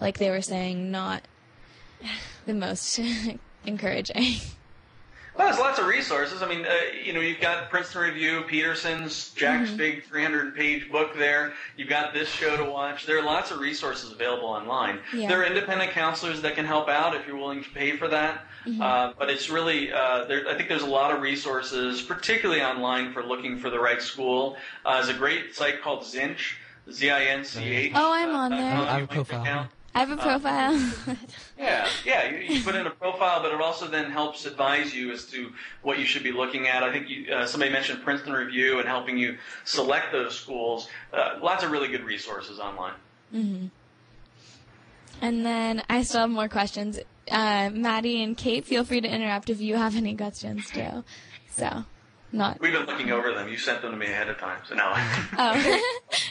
like they were saying, not the most encouraging. Well, there's lots of resources. I mean, you've got Princeton Review, Peterson's, Jack's big 300-page book there. You've got this show to watch. There are lots of resources available online. Yeah. There are independent counselors that can help out if you're willing to pay for that. But it's really, I think there's a lot of resources, particularly online, for looking for the right school. There's a great site called Zinch, Z-I-N-C-H. Oh, I'm on there. I have a profile. I have a profile. You put in a profile, but it also then helps advise you as to what you should be looking at. I think somebody mentioned Princeton Review and helping you select those schools. Lots of really good resources online. And then I still have more questions. Maddie and Kate, feel free to interrupt if you have any questions too. We've been looking over them. You sent them to me ahead of time, so now.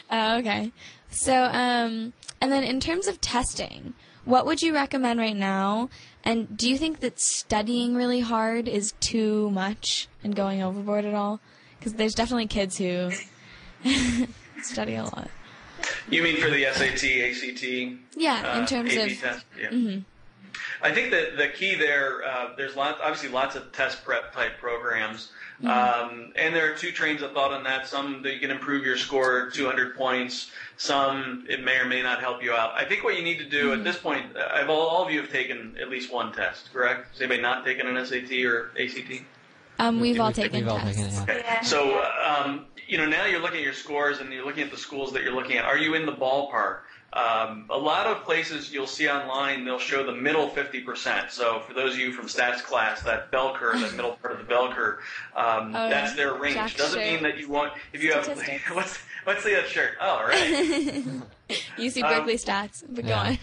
Oh, okay. So, and then in terms of testing, what would you recommend right now? And do you think that studying really hard is too much and going overboard at all? Because there's definitely kids who study a lot. You mean for the SAT, ACT? Yeah, in terms AP of... test? Yeah. I think that the key there, there's obviously lots of test prep type programs. And there are two trains of thought on that. Some that you can improve your score 200 points. Some it may or may not help you out. I think what you need to do at this point, all of you have taken at least one test, correct? Has anybody not taken an SAT or ACT? We've all taken tests. Taken it, Okay. So, now you're looking at your scores and you're looking at the schools that you're looking at. Are you in the ballpark? A lot of places you'll see online, they'll show the middle 50%. So for those of you from stats class, that bell curve, that middle part of the bell curve, that's their range. Jack's Doesn't shirt. mean that you want, if you have, what's the shirt? Oh, right. UC Berkeley stats, but go on.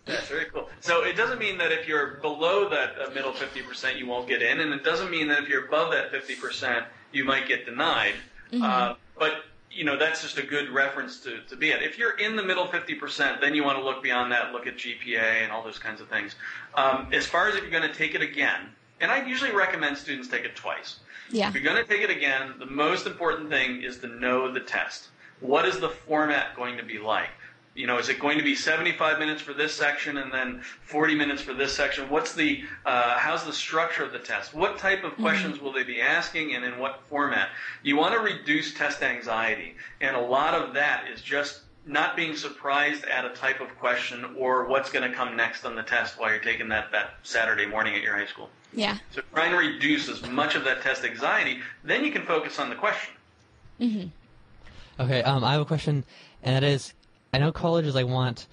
That's very cool. So it doesn't mean that if you're below that middle 50%, you won't get in, and it doesn't mean that if you're above that 50%, you might get denied. But that's just a good reference to be at. If you're in the middle 50%, then you want to look beyond that, look at GPA and all those kinds of things. As far as if you're going to take it again, and I usually recommend students take it twice. Yeah. If you're going to take it again, the most important thing is to know the test. What is the format going to be like? Is it going to be 75 minutes for this section and then 40 minutes for this section? How's the structure of the test? What type of questions will they be asking and in what format? You want to reduce test anxiety, and a lot of that is just not being surprised at a type of question or what's going to come next on the test while you're taking that Saturday morning at your high school. Yeah. So try and reduce as much of that test anxiety, then you can focus on the question. Okay, I have a question, and that is, I know colleges want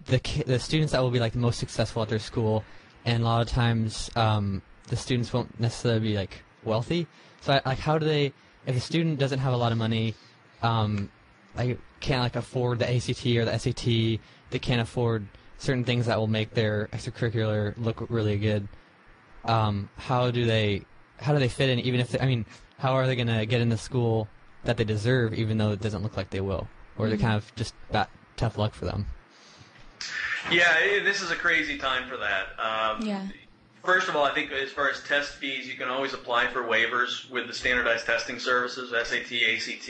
the students that will be the most successful at their school, and a lot of times the students won't necessarily be wealthy. So how do they, if a student doesn't have a lot of money, can't afford the ACT or the SAT, they can't afford certain things that will make their extracurricular look really good. How do they fit in? Even if how are they going to get in the school that they deserve, even though it doesn't look like they will, or they're kind of just tough luck for them? Yeah, this is a crazy time for that. First of all, I think as far as test fees, you can always apply for waivers with the standardized testing services, SAT, ACT,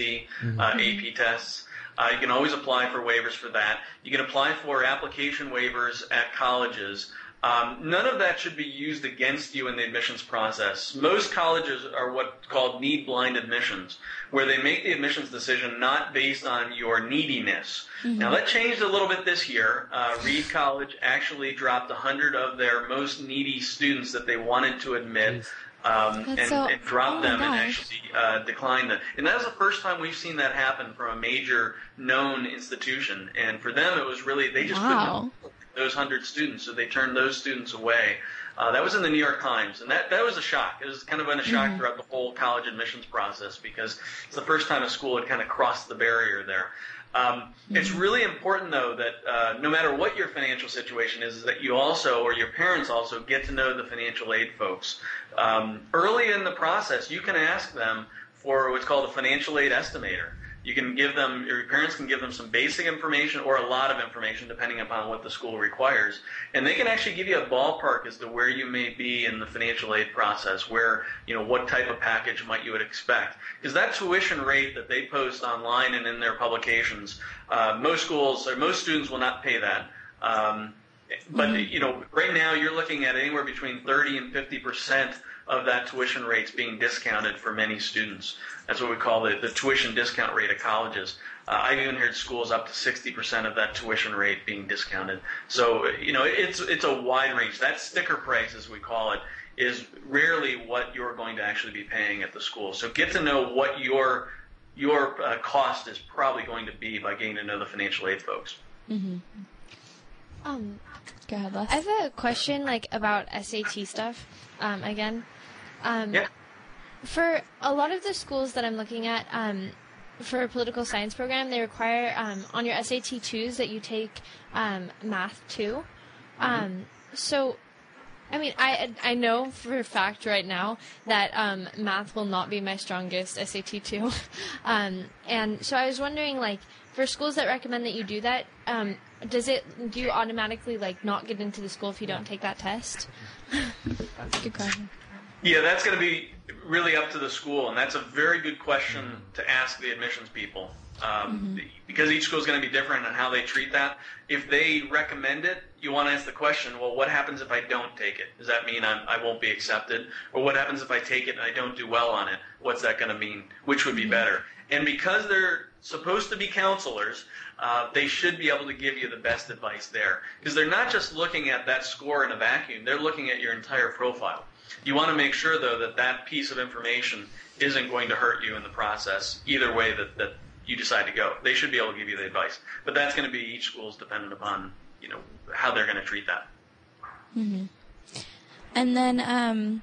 AP tests. You can always apply for waivers for that. You can apply for application waivers at colleges. None of that should be used against you in the admissions process. Most colleges are what's called need-blind admissions, where they make the admissions decision not based on your neediness. Now, that changed a little bit this year. Reed College actually dropped 100 of their most needy students that they wanted to admit and dropped them and actually declined them. And that was the first time we've seen that happen from a major known institution. And for them, it was really, they just couldn't those 100 students, so they turned those students away. That was in the New York Times, and that was a shock. It was kind of been a shock throughout the whole college admissions process because it's the first time a school had kind of crossed the barrier there. It's really important, though, that no matter what your financial situation is that you also, or your parents also, get to know the financial aid folks. Early in the process, you can ask them for what's called a financial aid estimator. You can give them, your parents can give them some basic information or a lot of information depending upon what the school requires. And they can actually give you a ballpark as to where you may be in the financial aid process, where, what type of package might you would expect. Because that tuition rate that they post online and in their publications, most schools or most students will not pay that. But right now you're looking at anywhere between 30 and 50% of that tuition rates being discounted for many students. That's what we call the tuition discount rate at colleges. I've even heard schools up to 60% of that tuition rate being discounted. So it's a wide range. That sticker price, as we call it, is rarely what you're going to actually be paying at the school. So get to know what your cost is probably going to be by getting to know the financial aid folks. Mm-hmm. Go ahead, Les. I have a question about SAT stuff again. Yeah. For a lot of the schools that I'm looking at, for a political science program, they require on your SAT 2s that you take math too. So, I mean, I know for a fact right now that math will not be my strongest SAT 2. And so I was wondering, for schools that recommend that you do that, do you automatically not get into the school if you don't take that test? That's a good question. Yeah, that's going to be really up to the school, and that's a very good question to ask the admissions people, because each school is going to be different in how they treat that. If they recommend it, you want to ask the question, well, what happens if I don't take it? Does that mean I won't be accepted? Or what happens if I take it and I don't do well on it? What's that going to mean? Which would be better? And because they're supposed to be counselors, they should be able to give you the best advice there. Because they're not just looking at that score in a vacuum, they're looking at your entire profile. You want to make sure, though, that that piece of information isn't going to hurt you in the process, either way that you decide to go. They should be able to give you the advice. But that's going to be each school's dependent upon, how they're going to treat that. Mm-hmm. And then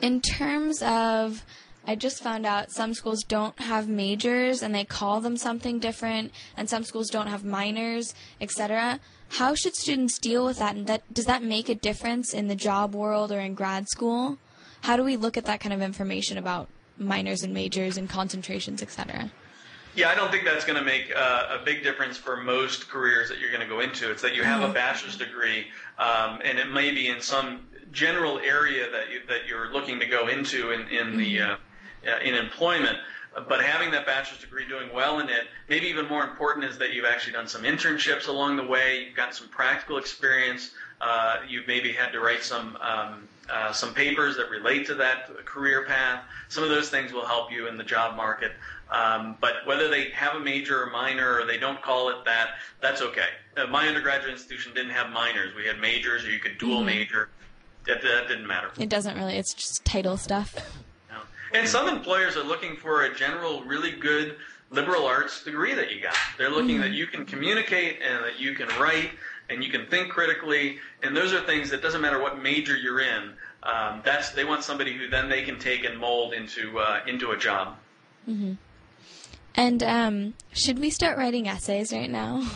in terms of, I just found out some schools don't have majors and they call them something different, and some schools don't have minors, etc. How should students deal with that? And does that make a difference in the job world or in grad school? How do we look at that kind of information about minors and majors and concentrations, etc.? Yeah, I don't think that's going to make a big difference for most careers that you're going to go into. It's that you have a bachelor's degree, and it may be in some general area that you're looking to go into in employment. But having that bachelor's degree, doing well in it, maybe even more important is that you've actually done some internships along the way. You've got some practical experience. You've maybe had to write some papers that relate to that career path. Some of those things will help you in the job market. But whether they have a major or minor, or they don't call it that, that's okay. My undergraduate institution didn't have minors. We had majors, or you could dual major. That didn't matter. It doesn't really. It's just title stuff. No. And some employers are looking for a general, really good liberal arts degree that you got. They're looking that you can communicate and that you can write and you can think critically. And those are things that doesn't matter what major you're in. They want somebody who then they can take and mold into a job. Mm-hmm. And should we start writing essays right now?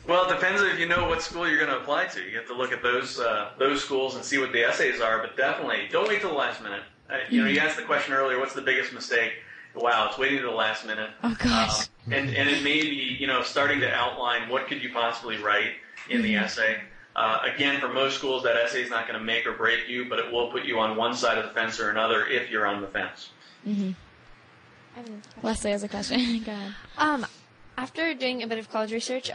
Well, it depends if you know what school you're going to apply to. You have to look at those schools and see what the essays are. But definitely, don't wait till the last minute. You asked the question earlier, what's the biggest mistake? Wow, it's waiting to the last minute. Oh, gosh. And it may be, starting to outline what could you possibly write in the essay. Again, for most schools, that essay is not going to make or break you, but it will put you on one side of the fence or another if you're on the fence. Mm-hmm. Leslie has a question. Go ahead. After doing a bit of college research,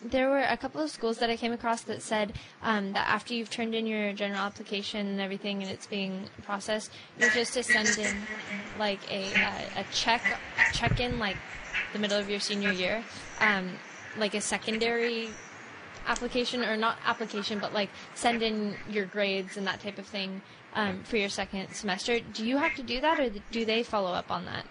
there were a couple of schools that I came across that said that after you've turned in your general application and everything and it's being processed, you're just to send in a check-in the middle of your senior year, a secondary application, or not application, but send in your grades and that type of thing for your second semester. Do you have to do that, or do they follow up on that?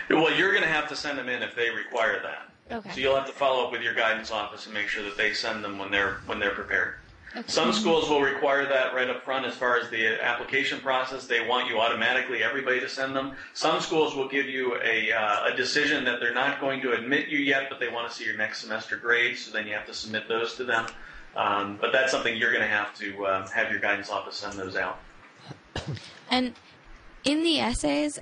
Well, you're going to have to send them in if they require that. Okay. So you'll have to follow up with your guidance office and make sure that they send them when they're prepared. Okay. Some schools will require that right up front as far as the application process. They want you automatically, everybody, to send them. Some schools will give you a decision that they're not going to admit you yet, but they want to see your next semester grades, so then you have to submit those to them. But that's something you're going to have your guidance office send those out. And in the essays,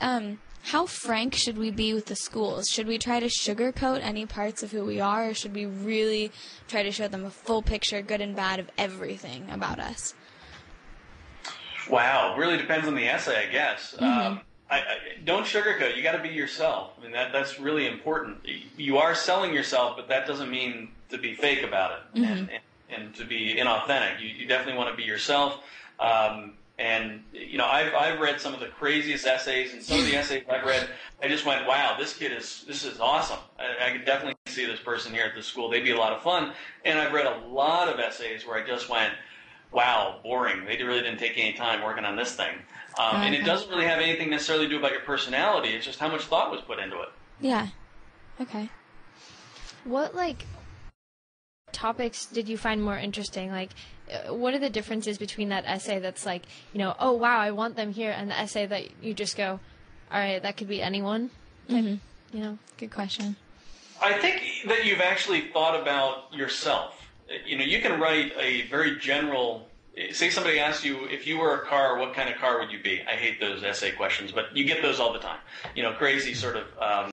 how frank should we be with the schools? Should we try to sugarcoat any parts of who we are, or should we really try to show them a full picture, good and bad, of everything about us? Wow, really depends on the essay, I guess. Mm-hmm. don't sugarcoat. You got to be yourself. I mean, that's really important. You are selling yourself, but that doesn't mean to be fake about it and to be inauthentic. You definitely want to be yourself. And I've read some of the craziest essays, and some of the essays I've read, I just went, wow, this is awesome. I could definitely see this person here at the school. They'd be a lot of fun. And I've read a lot of essays where I just went, wow, boring. They really didn't take any time working on this thing. And it doesn't really have anything necessarily to do about your personality. It's just how much thought was put into it. Yeah. Okay. What, topics did you find more interesting? What are the differences between that essay that's oh, wow, I want them here, and the essay that you just go, all right, that could be anyone? Good question. I think that you've actually thought about yourself. You can write a very general. Say somebody asks you, if you were a car, what kind of car would you be? I hate those essay questions, but you get those all the time. Crazy sort of